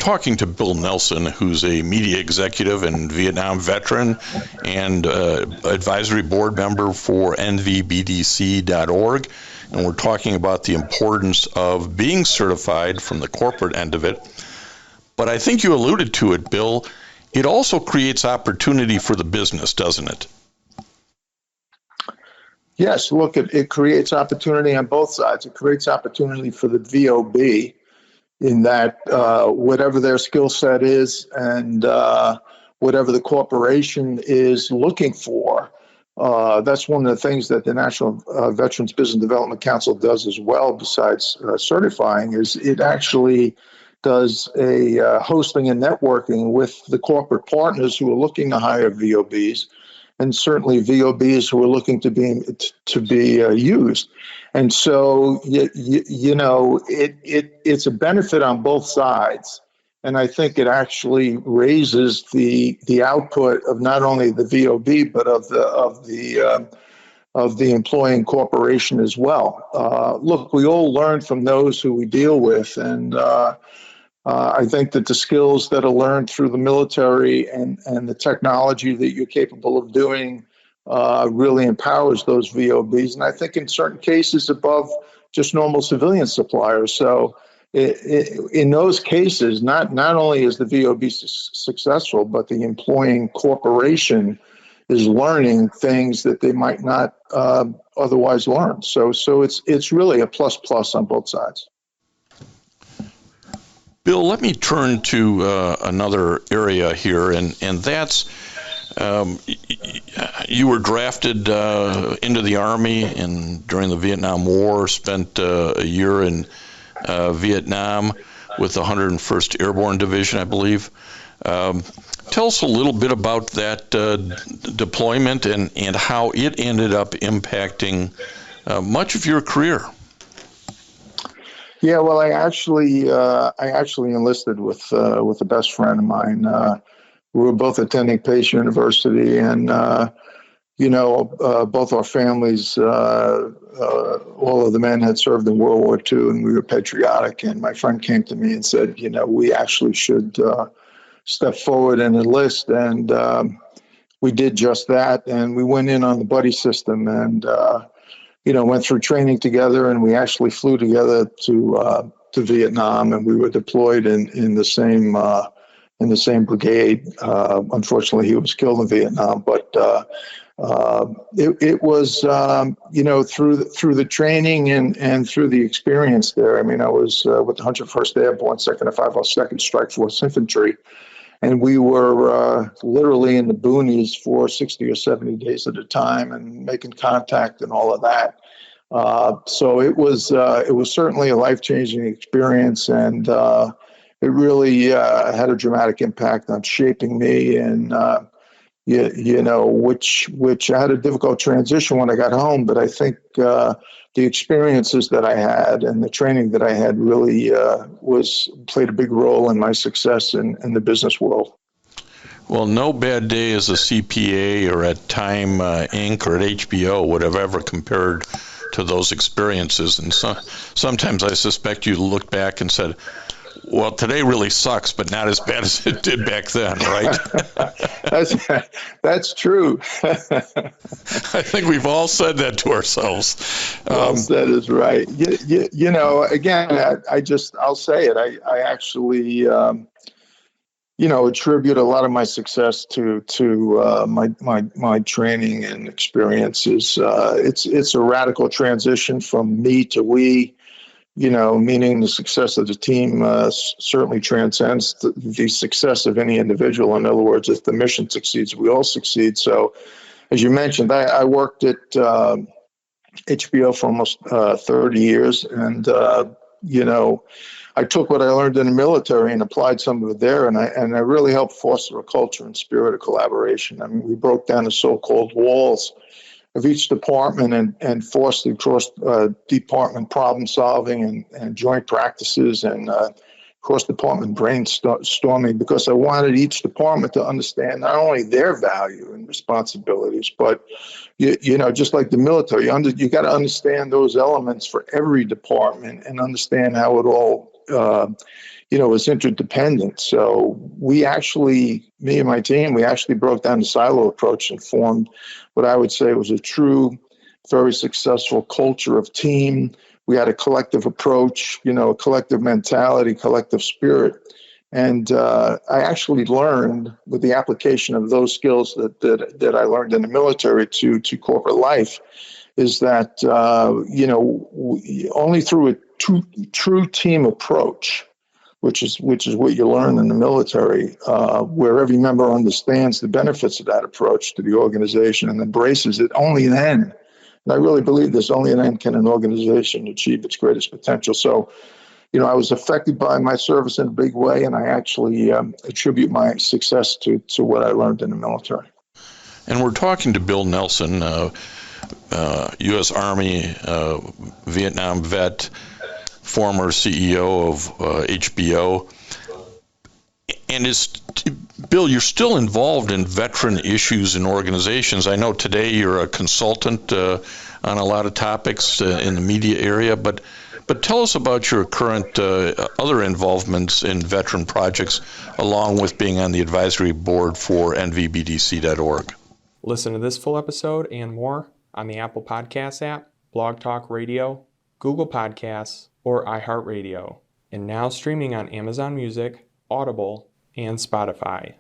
talking to Bill Nelson, who's a media executive and Vietnam veteran and advisory board member for NVBDC.org. And we're talking about the importance of being certified from the corporate end of it. But I think you alluded to it, Bill. It also creates opportunity for the business, doesn't it? Yes, look, it creates opportunity on both sides. It creates opportunity for the VOB in that whatever their skill set is and whatever the corporation is looking for, that's one of the things that the National Veterans Business Development Council does as well, besides certifying, is it actually does a hosting and networking with the corporate partners who are looking to hire VOBs, and certainly VOBs who are looking to be used. And so, it's a benefit on both sides. And I think it actually raises the output of not only the VOB, but of the employing corporation as well. Look, we all learn from those who we deal with, and I think that the skills that are learned through the military and the technology that you're capable of doing really empowers those VOBs. And I think in certain cases above just normal civilian suppliers. So in those cases, not only is the VOB successful, but the employing corporation is learning things that they might not otherwise learn. So it's really a plus on both sides. Bill, let me turn to another area here, and that's you were drafted into the Army during the Vietnam War, spent a year in Vietnam with the 101st Airborne Division, I believe. Tell us a little bit about that deployment and how it ended up impacting much of your career. Yeah, well, I actually enlisted with a best friend of mine. We were both attending Pace University, and both our families, all of the men had served in World War II, and we were patriotic. And my friend came to me and said, we actually should step forward and enlist. And we did just that, and we went in on the buddy system, and went through training together, and we actually flew together to Vietnam, and we were deployed in the same brigade. Unfortunately, he was killed in Vietnam, but it was through the training and through the experience there. I mean, I was with the 101st Airborne, 2nd and 502nd Strike Force Infantry. And we were literally in the boonies for 60 or 70 days at a time and making contact and all of that. So it was certainly a life-changing experience, and it really had a dramatic impact on shaping me. And which I had a difficult transition when I got home, but I think the experiences that I had and the training that I had really played a big role in my success in the business world. Well, no bad day as a CPA or at Time Inc. or at HBO would have ever compared to those experiences. And sometimes I suspect you looked back and said, well, today really sucks, but not as bad as it did back then, right? That's true. I think we've all said that to ourselves. That is right. Again, I'll say it. I actually, attribute a lot of my success to my training and experiences. It's a radical transition from me to we. Meaning the success of the team certainly transcends the success of any individual. In other words, if the mission succeeds, we all succeed. So, as you mentioned, I worked at HBO for almost 30 years, and I took what I learned in the military and applied some of it there, and I really helped foster a culture and spirit of collaboration. I mean, we broke down the so-called walls of each department and fostered cross-department problem solving and joint practices and cross-department brainstorming, because I wanted each department to understand not only their value and responsibilities, but just like the military, you got to understand those elements for every department and understand how it all was interdependent. So me and my team, we actually broke down the silo approach and formed what I would say was a true, very successful culture of team. We had a collective approach, a collective mentality, collective spirit. And I actually learned with the application of those skills that I learned in the military to corporate life is that, only through a true team approach, which is what you learn in the military, where every member understands the benefits of that approach to the organization and embraces it, only then, and I really believe this, only then can an organization achieve its greatest potential. So, I was affected by my service in a big way, and I actually attribute my success to what I learned in the military. And we're talking to Bill Nelson, U.S. Army Vietnam vet, former CEO of HBO. And Bill, you're still involved in veteran issues and organizations. I know today you're a consultant on a lot of topics in the media area, but tell us about your current other involvements in veteran projects, along with being on the advisory board for NVBDC.org. Listen to this full episode and more on the Apple Podcasts app, Blog Talk Radio, Google Podcasts, or iHeartRadio. And now streaming on Amazon Music, Audible, and Spotify.